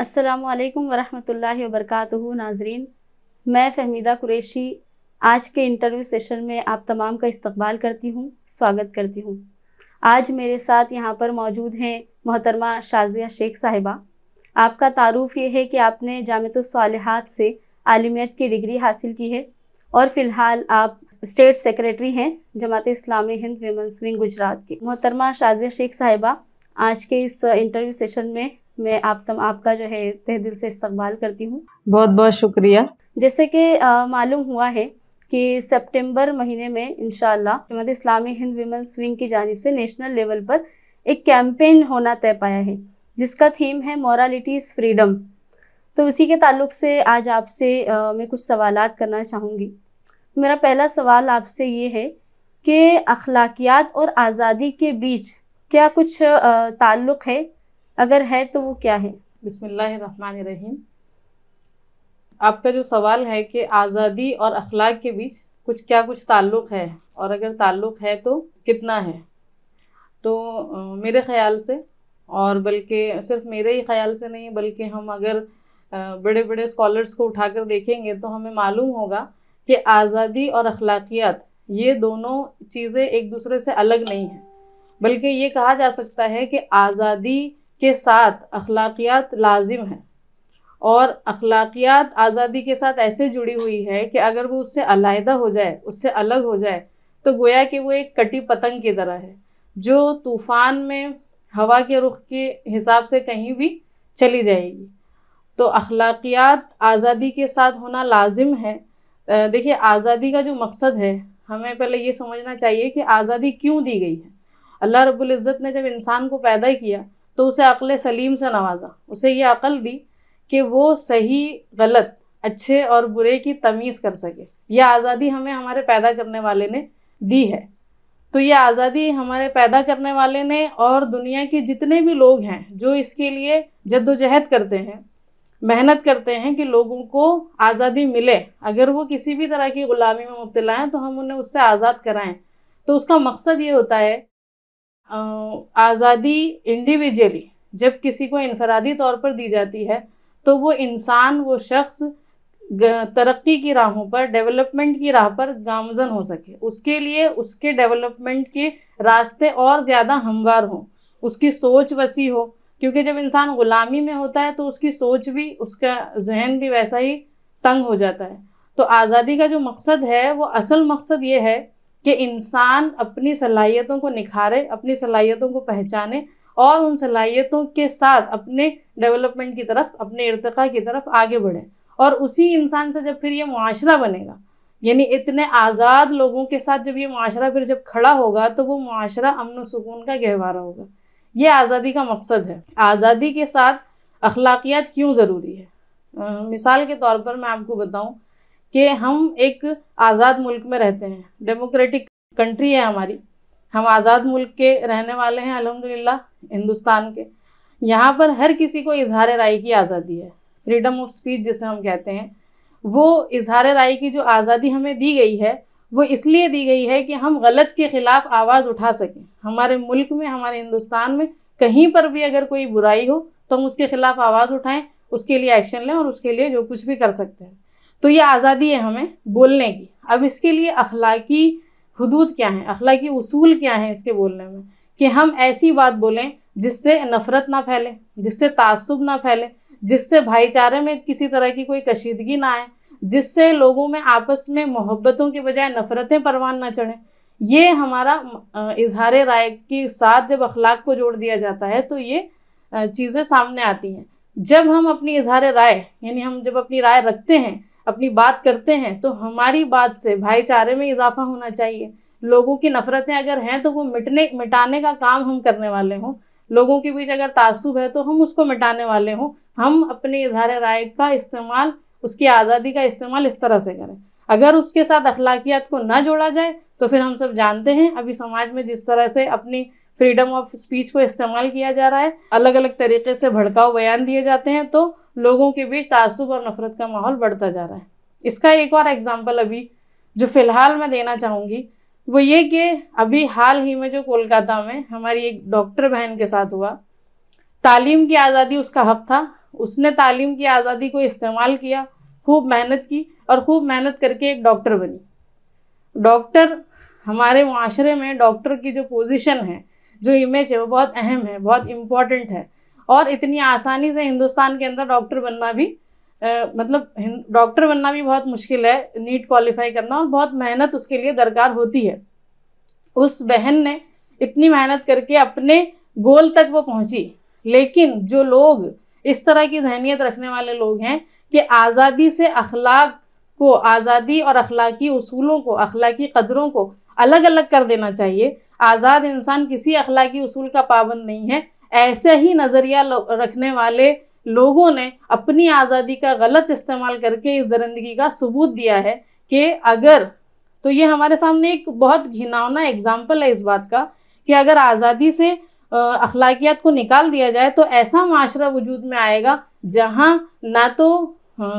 السلام علیکم ورحمۃ اللہ وبرکاتہ ناظرین، میں فہمیدہ قریشی آج کے انٹرویو سیشن میں آپ تمام کا استقبال کرتی ہوں، سواگت کرتی ہوں۔ آج میرے ساتھ یہاں پر موجود ہیں محترمہ شازیہ شیخ صاحبہ۔ آپ کا تعارف یہ ہے کہ آپ نے جامعۃ الصالحات سے عالمیت کی ڈگری حاصل کی ہے اور فی الحال آپ اسٹیٹ سیکریٹری ہیں جماعت اسلامی ہند ویمنس ونگ گجرات کی۔ محترمہ شازیہ شیخ صاحبہ، آج کے اس انٹرویو سیشن میں آپ کا جو ہے تہ دل سے استقبال کرتی ہوں۔ بہت بہت شکریہ۔ جیسے کہ معلوم ہوا ہے کہ سپٹمبر مہینے میں انشاءاللہ جماعت اسلامی ہند ویمنس ونگ کی جانب سے نیشنل لیول پر ایک کیمپین ہونا طے پایا ہے جس کا تھیم ہے مورالیٹی از فریڈم۔ تو اسی کے تعلق سے آج آپ سے میں کچھ سوالات کرنا چاہوں گی۔ میرا پہلا سوال آپ سے یہ ہے کہ اخلاقیات اور آزادی کے بیچ کیا کچھ تعلق ہے؟ اگر ہے تو وہ کیا ہے؟ بسم اللہ الرحمن الرحیم۔ آپ کا جو سوال ہے کہ آزادی اور اخلاق کے بیچ کچھ تعلق ہے، اور اگر تعلق ہے تو کتنا ہے، تو میرے خیال سے، اور بلکہ صرف میرے ہی خیال سے نہیں بلکہ ہم اگر بڑے بڑے اسکالرس کو اٹھا کر دیکھیں گے تو ہمیں معلوم ہوگا کہ آزادی اور اخلاقیات یہ دونوں چیزیں ایک دوسرے سے الگ نہیں ہیں، بلکہ یہ کہا جا سکتا ہے کہ آزادی کے ساتھ اخلاقیات لازم ہیں، اور اخلاقیات آزادی کے ساتھ ایسے جڑی ہوئی ہے کہ اگر وہ اس سے علیحدہ ہو جائے، اس سے الگ ہو جائے، تو گویا کہ وہ ایک کٹی پتنگ کی طرح ہے جو طوفان میں ہوا کے رخ کے حساب سے کہیں بھی چلی جائے گی۔ تو اخلاقیات آزادی کے ساتھ ہونا لازم ہے۔ دیکھیے، آزادی کا جو مقصد ہے، ہمیں پہلے یہ سمجھنا چاہیے کہ آزادی کیوں دی گئی ہے۔ اللہ رب العزت نے جب انسان کو پیدا کیا تو اسے عقل سلیم سے نوازا، اسے یہ عقل دی کہ وہ صحیح غلط، اچھے اور برے کی تمیز کر سکے۔ یہ آزادی ہمیں ہمارے پیدا کرنے والے نے دی ہے۔ تو یہ آزادی ہمارے پیدا کرنے والے نے اور دنیا کے جتنے بھی لوگ ہیں جو اس کے لیے جد و جہد کرتے ہیں، محنت کرتے ہیں کہ لوگوں کو آزادی ملے، اگر وہ کسی بھی طرح کی غلامی میں مبتلا ہیں تو ہم انہیں اس سے آزاد کرائیں، تو اس کا مقصد یہ ہوتا ہے آزادی انڈیویجولی جب کسی کو انفرادی طور پر دی جاتی ہے تو وہ انسان، وہ شخص ترقی کی راہوں پر، ڈیولپمنٹ کی راہ پر گامزن ہو سکے، اس کے لیے اس کے ڈیولپمنٹ کے راستے اور زیادہ ہموار ہوں، اس کی سوچ وسیع ہو، کیونکہ جب انسان غلامی میں ہوتا ہے تو اس کی سوچ بھی، اس کا ذہن بھی ویسا ہی تنگ ہو جاتا ہے۔ تو آزادی کا جو مقصد ہے، وہ اصل مقصد یہ ہے کہ انسان اپنی صلاحیتوں کو نکھارے، اپنی صلاحیتوں کو پہچانے اور ان صلاحیتوں کے ساتھ اپنے ڈیولپمنٹ کی طرف، اپنے ارتقاء کی طرف آگے بڑھے، اور اسی انسان سے جب پھر یہ معاشرہ بنے گا، یعنی اتنے آزاد لوگوں کے ساتھ جب یہ معاشرہ پھر جب کھڑا ہوگا تو وہ معاشرہ امن و سکون کا گہوارہ ہوگا۔ یہ آزادی کا مقصد ہے۔ آزادی کے ساتھ اخلاقیات کیوں ضروری ہے؟ مثال کے طور پر میں آپ کو بتاؤں کہ ہم ایک آزاد ملک میں رہتے ہیں، ڈیموکریٹک کنٹری ہے ہماری، ہم آزاد ملک کے رہنے والے ہیں الحمدللہ، ہندوستان کے۔ یہاں پر ہر کسی کو اظہار رائے کی آزادی ہے، فریڈم آف سپیچ جسے ہم کہتے ہیں۔ وہ اظہار رائے کی جو آزادی ہمیں دی گئی ہے، وہ اس لیے دی گئی ہے کہ ہم غلط کے خلاف آواز اٹھا سکیں۔ ہمارے ملک میں، ہمارے ہندوستان میں کہیں پر بھی اگر کوئی برائی ہو تو ہم اس کے خلاف آواز اٹھائیں، اس کے لیے ایکشن لیں، اور اس کے لیے جو کچھ بھی کر سکتے ہیں۔ تو یہ آزادی ہے ہمیں بولنے کی۔ اب اس کے لیے اخلاقی حدود کیا ہیں، اخلاقی اصول کیا ہیں اس کے بولنے میں، کہ ہم ایسی بات بولیں جس سے نفرت نہ پھیلے، جس سے تعصب نہ پھیلے، جس سے بھائی چارے میں کسی طرح کی کوئی کشیدگی نہ آئے، جس سے لوگوں میں آپس میں محبتوں کے بجائے نفرتیں پروان نہ چڑھیں۔ یہ ہمارا اظہار رائے کے ساتھ جب اخلاق کو جوڑ دیا جاتا ہے تو یہ چیزیں سامنے آتی ہیں۔ جب ہم اپنی اظہار رائے، یعنی ہم جب اپنی رائے رکھتے ہیں، اپنی بات کرتے ہیں، تو ہماری بات سے بھائی چارے میں اضافہ ہونا چاہیے۔ لوگوں کی نفرتیں اگر ہیں تو وہ مٹانے کا کام ہم کرنے والے ہوں، لوگوں کے بیچ اگر تعصب ہے تو ہم اس کو مٹانے والے ہوں۔ ہم اپنے اظہار رائے کا استعمال، اس کی آزادی کا استعمال اس طرح سے کریں۔ اگر اس کے ساتھ اخلاقیات کو نہ جوڑا جائے تو پھر ہم سب جانتے ہیں ابھی سماج میں جس طرح سے اپنی فریڈم آف اسپیچ کو استعمال کیا جا رہا ہے، الگ الگ طریقے سے بھڑکاؤ بیان دیے جاتے ہیں، تو لوگوں کے بیچ تعصب اور نفرت کا ماحول بڑھتا جا رہا ہے۔ اس کا ایک اور ایگزامپل ابھی جو فی الحال میں دینا چاہوں گی وہ یہ کہ ابھی حال ہی میں جو کولکاتہ میں ہماری ایک ڈاکٹر بہن کے ساتھ ہوا، تعلیم کی آزادی اس کا حق تھا، اس نے تعلیم کی آزادی کو استعمال کیا، خوب محنت کی اور خوب محنت کر کے ایک ڈاکٹر بنی۔ ڈاکٹر ہمارے معاشرے میں ڈاکٹر کی جو پوزیشن ہے، جو امیج ہے، وہ بہت اہم ہے، بہت امپورٹنٹ ہے، اور اتنی آسانی سے ہندوستان کے اندر ڈاکٹر بننا بھی ڈاکٹر بننا بھی بہت مشکل ہے، نیٹ کوالیفائی کرنا، اور بہت محنت اس کے لیے درکار ہوتی ہے۔ اس بہن نے اتنی محنت کر کے اپنے گول تک وہ پہنچی، لیکن جو لوگ اس طرح کی ذہنیت رکھنے والے لوگ ہیں کہ آزادی سے اخلاق کو، آزادی اور اخلاقی اصولوں کو، اخلاقی قدروں کو الگ الگ کر دینا چاہیے، آزاد انسان کسی اخلاقی اصول کا پابند نہیں ہے، ایسے ہی نظریہ رکھنے والے لوگوں نے اپنی آزادی کا غلط استعمال کر کے اس درندگی کا ثبوت دیا ہے کہ اگر، تو یہ ہمارے سامنے ایک بہت گھناؤنا اگزامپل ہے اس بات کا کہ اگر آزادی سے اخلاقیات کو نکال دیا جائے تو ایسا معاشرہ وجود میں آئے گا جہاں نہ تو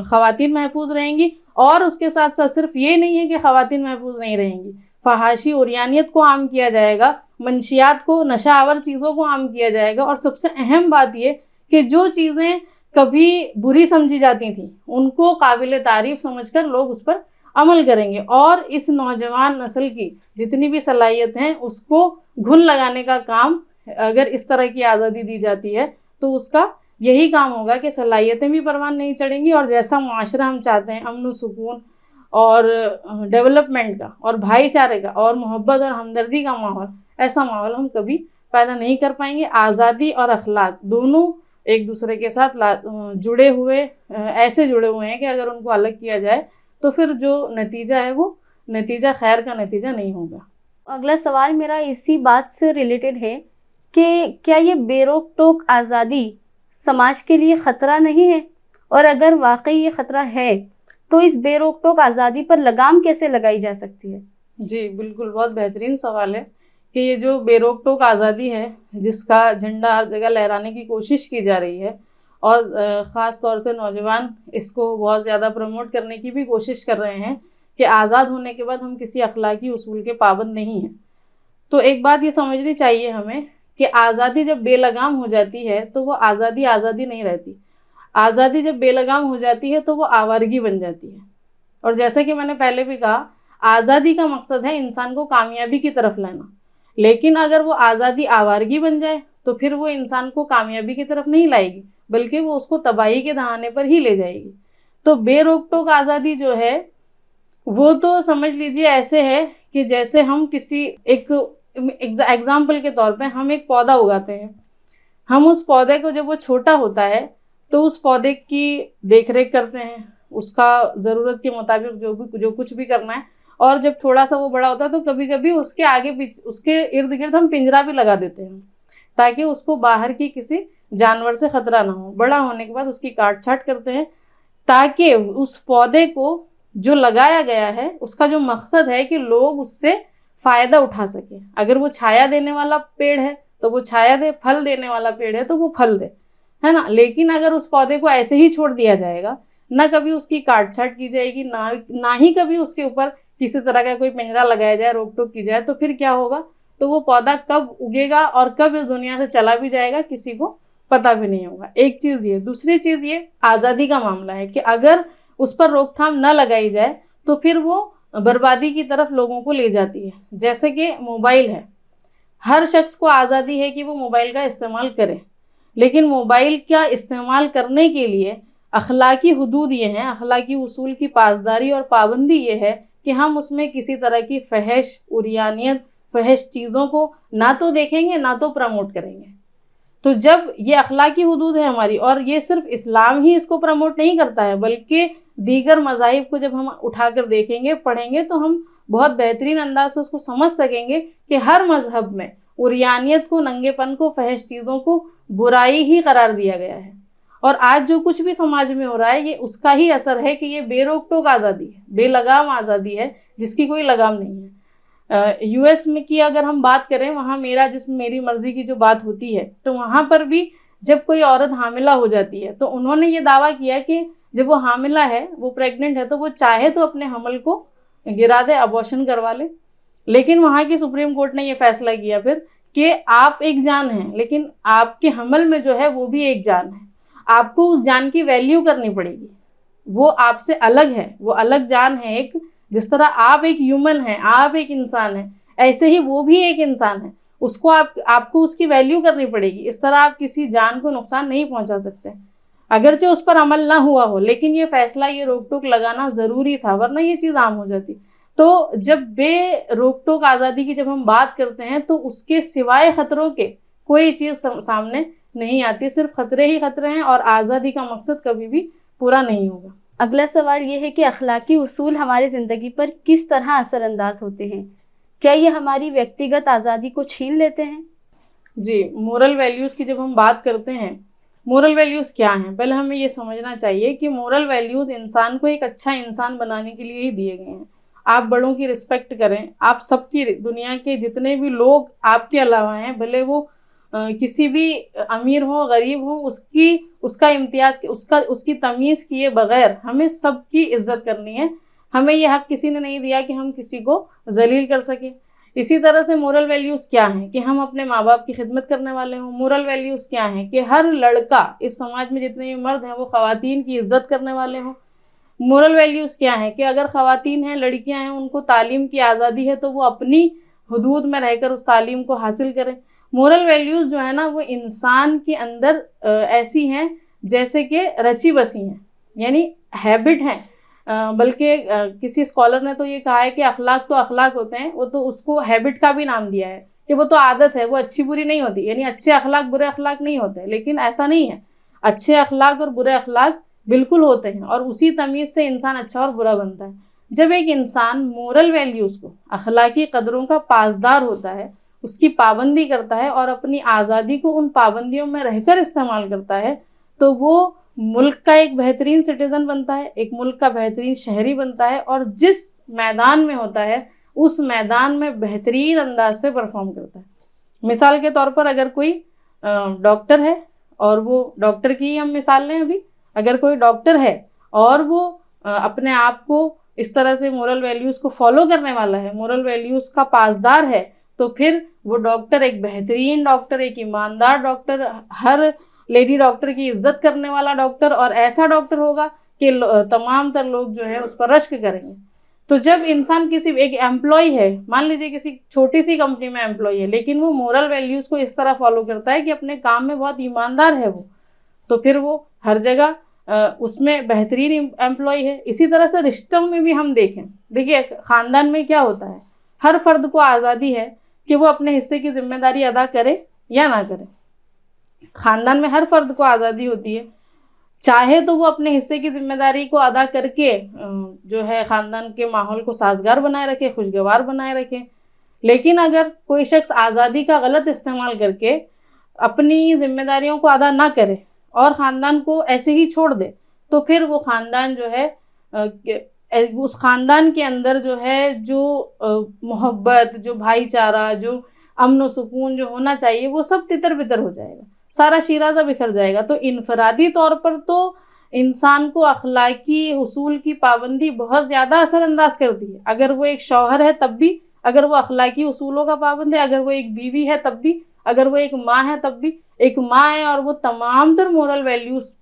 خواتین محفوظ رہیں گی، اور اس کے ساتھ ساتھ صرف یہ نہیں ہے کہ خواتین محفوظ نہیں رہیں گی، فحاشی عریانیت کو عام کیا جائے گا، منشیات کو، نشہ آور چیزوں کو عام کیا جائے گا، اور سب سے اہم بات یہ کہ جو چیزیں کبھی بری سمجھی جاتی تھیں ان کو قابل تعریف سمجھ کر لوگ اس پر عمل کریں گے، اور اس نوجوان نسل کی جتنی بھی صلاحیت ہیں اس کو گھن لگانے کا کام، اگر اس طرح کی آزادی دی جاتی ہے تو اس کا یہی کام ہوگا کہ صلاحیتیں بھی پروان نہیں چڑھیں گی، اور جیسا معاشرہ ہم چاہتے ہیں، امن و سکون اور ڈیولپمنٹ کا اور بھائی چارے کا اور محبت اور ہمدردی کا ماحول، ایسا ماحول ہم کبھی پیدا نہیں کر پائیں گے۔ آزادی اور اخلاق دونوں ایک دوسرے کے ساتھ جڑے ہوئے، ایسے جڑے ہوئے ہیں کہ اگر ان کو الگ کیا جائے تو پھر جو نتیجہ ہے وہ نتیجہ خیر کا نتیجہ نہیں ہوگا۔ اگلا سوال میرا اسی بات سے ریلیٹڈ ہے کہ کیا یہ بے روک ٹوک آزادی سماج کے لیے خطرہ نہیں ہے؟ اور اگر واقعی یہ خطرہ ہے تو اس بے روک ٹوک آزادی پر لگام کیسے لگائی جا سکتی ہے؟ جی بالکل، بہت بہترین سوال ہے کہ یہ جو بے روک ٹوک آزادی ہے جس کا جھنڈا ہر جگہ لہرانے کی کوشش کی جا رہی ہے، اور خاص طور سے نوجوان اس کو بہت زیادہ پروموٹ کرنے کی بھی کوشش کر رہے ہیں کہ آزاد ہونے کے بعد ہم کسی اخلاقی اصول کے پابند نہیں ہیں، تو ایک بات یہ سمجھنی چاہیے ہمیں کہ آزادی جب بے لگام ہو جاتی ہے تو وہ آزادی آزادی نہیں رہتی۔ آزادی جب بے لگام ہو جاتی ہے تو وہ آوارگی بن جاتی ہے، اور جیسا کہ میں نے پہلے بھی کہا، آزادی کا مقصد ہے انسان کو کامیابی کی طرف لانا، لیکن اگر وہ آزادی آوارگی بن جائے تو پھر وہ انسان کو کامیابی کی طرف نہیں لائے گی، بلکہ وہ اس کو تباہی کے دہانے پر ہی لے جائے گی۔ تو بے روک ٹوک آزادی جو ہے وہ تو سمجھ لیجیے ایسے ہے کہ جیسے ہم کسی ایگزامپل کے طور پہ ہم ایک پودا اگاتے ہیں، ہم اس پودے کو جب وہ چھوٹا ہوتا ہے تو اس پودے کی دیکھ ریکھ کرتے ہیں، اس کا ضرورت کے مطابق جو کچھ بھی کرنا ہے، اور جب تھوڑا سا وہ بڑا ہوتا ہے تو کبھی کبھی اس کے آگے پیچھے، اس کے ارد گرد ہم پنجرا بھی لگا دیتے ہیں تاکہ اس کو باہر کی کسی جانور سے خطرہ نہ ہو۔ بڑا ہونے کے بعد اس کی کاٹ چھانٹ کرتے ہیں تاکہ اس پودے کو جو لگایا گیا ہے اس کا جو مقصد ہے کہ لوگ اس سے فائدہ اٹھا سکیں۔ اگر وہ چھایا دینے والا پیڑ ہے تو وہ چھایا دے، پھل دینے والا پیڑ ہے تو وہ پھل دے، ہے نا۔ لیکن اگر اس پودے کو ایسے ہی چھوڑ دیا جائے گا، نہ کبھی اس کی کاٹ چھانٹ کی جائے گی، نہ ہی کبھی اس کے اوپر کسی طرح کا کوئی پنجرا لگایا جائے، روک ٹوک کی جائے، تو پھر کیا ہوگا؟ تو وہ پودا کب اگے گا اور کب اس دنیا سے چلا بھی جائے گا کسی کو پتہ بھی نہیں ہوگا۔ ایک چیز یہ، دوسری چیز یہ آزادی کا معاملہ ہے کہ اگر اس پر روک تھام نہ لگائی جائے تو پھر وہ بربادی کی طرف لوگوں کو لے جاتی ہے۔ جیسے کہ موبائل ہے، ہر شخص کو آزادی ہے کہ وہ موبائل کا استعمال کرے، لیکن موبائل کا استعمال کرنے کے لیے اخلاقی حدود یہ ہیں، اخلاقی اصول کی پاسداری اور پابندی یہ ہے کہ ہم اس میں کسی طرح کی فحش، عریانیت، فحش چیزوں کو نہ تو دیکھیں گے نہ تو پروموٹ کریں گے۔ تو جب یہ اخلاقی حدود ہے ہماری، اور یہ صرف اسلام ہی اس کو پروموٹ نہیں کرتا ہے بلکہ دیگر مذاہب کو جب ہم اٹھا کر دیکھیں گے، پڑھیں گے، تو ہم بہت بہترین انداز سے اس کو سمجھ سکیں گے کہ ہر مذہب میں عریانیت کو، ننگے پن کو، فحش چیزوں کو برائی ہی قرار دیا گیا ہے۔ اور آج جو کچھ بھی سماج میں ہو رہا ہے یہ اس کا ہی اثر ہے کہ یہ بے روک ٹوک آزادی ہے، بے لگام آزادی ہے جس کی کوئی لگام نہیں ہے۔ یو ایس میں کی اگر ہم بات کریں، وہاں میرا جسم میری مرضی کی جو بات ہوتی ہے، تو وہاں پر بھی جب کوئی عورت حاملہ ہو جاتی ہے تو انہوں نے یہ دعویٰ کیا کہ جب وہ حاملہ ہے، وہ پریگننٹ ہے، تو وہ چاہے تو اپنے حمل کو گرا دے، ابورشن کروا لے۔ لیکن وہاں کی سپریم کورٹ نے یہ فیصلہ کیا پھر کہ آپ ایک جان ہیں، لیکن آپ کے حمل میں جو ہے وہ بھی ایک جان ہے۔ آپ کو اس جان کی ویلیو کرنی پڑے گی. وہ آپ سے الگ ہے, وہ الگ جان ہے ایک. جس طرح آپ ایک ہیومن ہیں, آپ ایک انسان ہیں, ایسے ہی وہ بھی ایک انسان ہے. اس کو آپ کو اس کی ویلیو کرنی پڑے گی. اس طرح آپ کسی جان کو نقصان نہیں پہنچا سکتے, اگرچہ اس پر عمل نہ ہوا ہو, لیکن یہ فیصلہ, یہ روک ٹوک لگانا ضروری تھا, ورنہ یہ چیز عام ہو جاتی. تو جب بے روک ٹوک آزادی کی جب ہم بات کرتے ہیں تو اس کے سوائے خطروں کے کوئی چیز سامنے نہیں آتی, صرف خطرے ہی خطرے ہیں, اور آزادی کا مقصد کبھی بھی پورا نہیں ہوگا. اگلا سوال یہ ہے کہ اخلاقی اصول ہماری زندگی پر کس طرح اثر انداز ہوتے ہیں؟ کیا یہ ہماری ویکتیگت آزادی کو چھین لیتے ہیں؟ جی, مورل ویلیوز کی جب ہم بات کرتے ہیں, مورل ویلیوز کیا ہیں؟ پہلے ہمیں یہ سمجھنا چاہیے کہ مورل ویلیوز انسان کو ایک اچھا انسان بنانے کے لیے ہی دیے گئے ہیں. آپ بڑوں کی رسپیکٹ کریں, آپ سب کی, دنیا کے جتنے بھی لوگ آپ کے علاوہ ہیں, بھلے وہ کسی بھی امیر ہو غریب ہو, اس کا امتیاز, اس کی تمیز کیے بغیر ہمیں سب کی عزت کرنی ہے. ہمیں یہ حق کسی نے نہیں دیا کہ ہم کسی کو ذلیل کر سکیں. اسی طرح سے مورل ویلیوز کیا ہیں کہ ہم اپنے ماں باپ کی خدمت کرنے والے ہوں. مورل ویلیوز کیا ہیں کہ ہر لڑکا, اس سماج میں جتنے بھی مرد ہیں, وہ خواتین کی عزت کرنے والے ہوں. مورل ویلیوز کیا ہیں کہ اگر خواتین ہیں, لڑکیاں ہیں, ان کو تعلیم کی آزادی ہے تو وہ اپنی حدود میں رہ کر اس تعلیم کو حاصل کریں. مورل ویلیوز جو ہے نا, وہ انسان کے اندر ایسی ہیں جیسے کہ رچی بسی ہیں, یعنی ہیبٹ ہیں. بلکہ کسی اسکالر نے تو یہ کہا ہے کہ اخلاق تو اخلاق ہوتے ہیں, وہ تو اس کو ہیبٹ کا بھی نام دیا ہے کہ وہ تو عادت ہے, وہ اچھی بری نہیں ہوتی. یعنی اچھے اخلاق برے اخلاق نہیں ہوتے, لیکن ایسا نہیں ہے. اچھے اخلاق اور برے اخلاق بالکل ہوتے ہیں, اور اسی تمیز سے انسان اچھا اور برا بنتا ہے. جب ایک انسان مورل ویلیوز کو, اخلاقی قدروں کا پاسدار ہوتا ہے, اس کی پابندی کرتا ہے, اور اپنی آزادی کو ان پابندیوں میں رہ کر استعمال کرتا ہے, تو وہ ملک کا ایک بہترین سٹیزن بنتا ہے, ایک ملک کا بہترین شہری بنتا ہے, اور جس میدان میں ہوتا ہے اس میدان میں بہترین انداز سے پرفارم کرتا ہے. مثال کے طور پر اگر کوئی ڈاکٹر ہے, اور وہ ڈاکٹر کی ہم مثال لیں ابھی, اگر کوئی ڈاکٹر ہے اور وہ اپنے آپ کو اس طرح سے مورل ویلیوز کو فالو کرنے والا ہے, مورل ویلیوز کا پاسدار ہے, تو پھر وہ ڈاکٹر ایک بہترین ڈاکٹر, ایک ایماندار ڈاکٹر, ہر لیڈی ڈاکٹر کی عزت کرنے والا ڈاکٹر, اور ایسا ڈاکٹر ہوگا کہ تمام تر لوگ جو ہے اس پر رشک کریں گے. تو جب انسان کسی ایک ایمپلائی ہے, مان لیجیے کسی چھوٹی سی کمپنی میں ایمپلائی ہے, لیکن وہ مورل ویلیوز کو اس طرح فالو کرتا ہے کہ اپنے کام میں بہت ایماندار ہے وہ, تو پھر وہ ہر جگہ اس میں بہترین ایمپلائی ہے. اسی طرح سے رشتوں میں بھی ہم دیکھیے خاندان میں کیا ہوتا ہے, ہر فرد کو آزادی ہے کہ وہ اپنے حصے کی ذمہ داری ادا کرے یا نہ کرے. خاندان میں ہر فرد کو آزادی ہوتی ہے, چاہے تو وہ اپنے حصے کی ذمہ داری کو ادا کر کے جو ہے خاندان کے ماحول کو سازگار بنائے رکھے, خوشگوار بنائے رکھے. لیکن اگر کوئی شخص آزادی کا غلط استعمال کر کے اپنی ذمہ داریوں کو ادا نہ کرے اور خاندان کو ایسے ہی چھوڑ دے, تو پھر وہ خاندان جو ہے, اس خاندان کے اندر جو ہے جو محبت, جو بھائی چارہ, جو امن و سکون جو ہونا چاہیے, وہ سب تتر بتر ہو جائے گا, سارا شیرازہ بکھر جائے گا. تو انفرادی طور پر تو انسان کو اخلاقی اصول کی پابندی بہت زیادہ اثر انداز کرتی ہے. اگر وہ ایک شوہر ہے تب بھی, اگر وہ اخلاقی اصولوں کا پابند ہے, اگر وہ ایک بیوی ہے تب بھی, اگر وہ ایک ماں ہے تب بھی. ایک ماں ہے اور وہ تمام تر مورل ویلیوز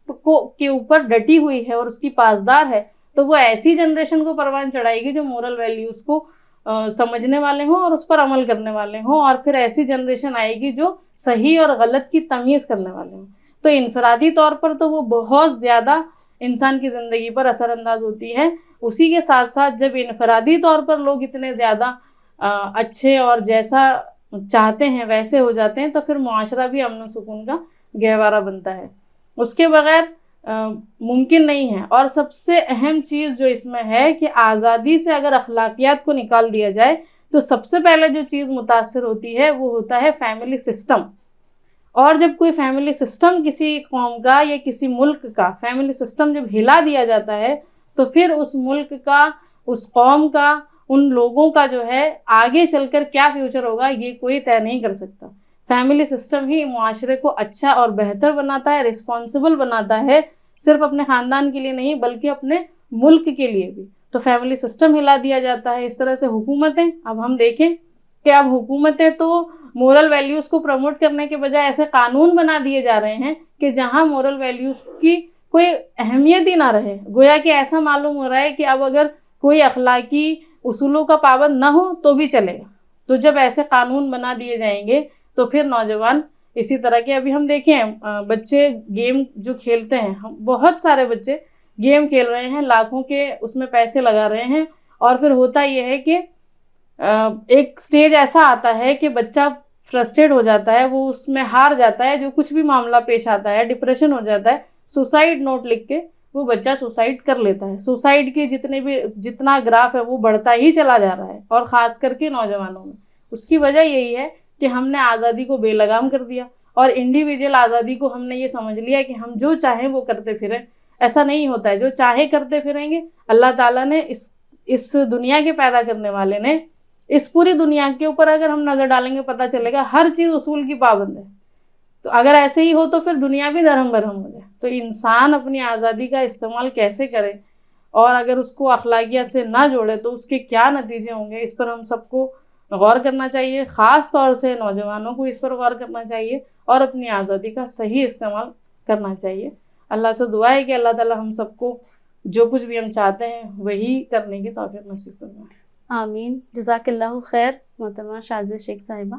کے اوپر ڈٹی ہوئی ہے اور اس کی پاسدار ہے, تو وہ ایسی جنریشن کو پروان چڑھائے گی جو مورل ویلیوز کو سمجھنے والے ہوں اور اس پر عمل کرنے والے ہوں, اور پھر ایسی جنریشن آئے گی جو صحیح اور غلط کی تمیز کرنے والے ہوں. تو انفرادی طور پر تو وہ بہت زیادہ انسان کی زندگی پر اثر انداز ہوتی ہے. اسی کے ساتھ ساتھ جب انفرادی طور پر لوگ اتنے زیادہ اچھے اور جیسا چاہتے ہیں ویسے ہو جاتے ہیں, تو پھر معاشرہ بھی امن و سکون کا گہوارہ بنتا ہے. اس کے بغیر ممکن نہیں ہے. اور سب سے اہم چیز جو اس میں ہے کہ آزادی سے اگر اخلاقیات کو نکال دیا جائے تو سب سے پہلے جو چیز متاثر ہوتی ہے وہ ہوتا ہے فیملی سسٹم. اور جب کوئی فیملی سسٹم کسی قوم کا یا کسی ملک کا فیملی سسٹم جب ہلا دیا جاتا ہے, تو پھر اس ملک کا, اس قوم کا, ان لوگوں کا جو ہے آگے چل کر کیا فیوچر ہوگا یہ کوئی طے نہیں کر سکتا. فیملی سسٹم ہی معاشرے کو اچھا اور بہتر بناتا ہے, رسپانسبل بناتا ہے, صرف اپنے خاندان کے لیے نہیں بلکہ اپنے ملک کے لیے بھی. تو فیملی سسٹم ہلا دیا جاتا ہے. اس طرح سے حکومتیں, اب ہم دیکھیں کہ اب حکومتیں تو مورل ویلیوز کو پروموٹ کرنے کے بجائے ایسے قانون بنا دیے جا رہے ہیں کہ جہاں مورل ویلیوز کی کوئی اہمیت ہی نہ رہے. گویا کہ ایسا معلوم ہو رہا ہے کہ اب اگر کوئی اخلاقی اصولوں کا پابند نہ ہو تو بھی چلے گا. تو جب ایسے قانون بنا دیے جائیں گے تو پھر نوجوان اسی طرح کے, ابھی ہم دیکھیں بچے گیم جو کھیلتے ہیں, بہت سارے بچے گیم کھیل رہے ہیں, لاکھوں کے اس میں پیسے لگا رہے ہیں, اور پھر ہوتا یہ ہے کہ ایک سٹیج ایسا آتا ہے کہ بچہ فرسٹریٹ ہو جاتا ہے, وہ اس میں ہار جاتا ہے, جو کچھ بھی معاملہ پیش آتا ہے ڈپریشن ہو جاتا ہے, سوسائڈ نوٹ لکھ کے وہ بچہ سوسائڈ کر لیتا ہے. سوسائڈ کی جتنا گراف ہے وہ بڑھتا ہی چلا جا رہا ہے, اور خاص کر کے نوجوانوں میں. اس کی وجہ یہی ہے کہ ہم نے آزادی کو بے لگام کر دیا, اور انڈیویجول آزادی کو ہم نے یہ سمجھ لیا کہ ہم جو چاہیں وہ کرتے پھریں. ایسا نہیں ہوتا ہے, جو چاہے کرتے پھریں گے. اللہ تعالیٰ نے اس دنیا کے پیدا کرنے والے نے اس پوری دنیا کے اوپر اگر ہم نظر ڈالیں گے پتہ چلے گا ہر چیز اصول کی پابند ہے. تو اگر ایسے ہی ہو تو پھر دنیا بھی دھرم برہم ہو جائے. تو انسان اپنی آزادی کا استعمال کیسے کرے, اور اگر اس کو اخلاقیات سے نہ جوڑے تو اس کے کیا نتیجے ہوں گے, اس پر ہم سب کو غور کرنا چاہیے. خاص طور سے نوجوانوں کو اس پر غور کرنا چاہیے اور اپنی آزادی کا صحیح استعمال کرنا چاہیے. اللہ سے دعا ہے کہ اللہ تعالیٰ ہم سب کو جو کچھ بھی ہم چاہتے ہیں وہی کرنے کی توفیق نصیب فرمائے. آمین. جزاک اللہ خیر محترمہ شاذیہ شیخ صاحبہ.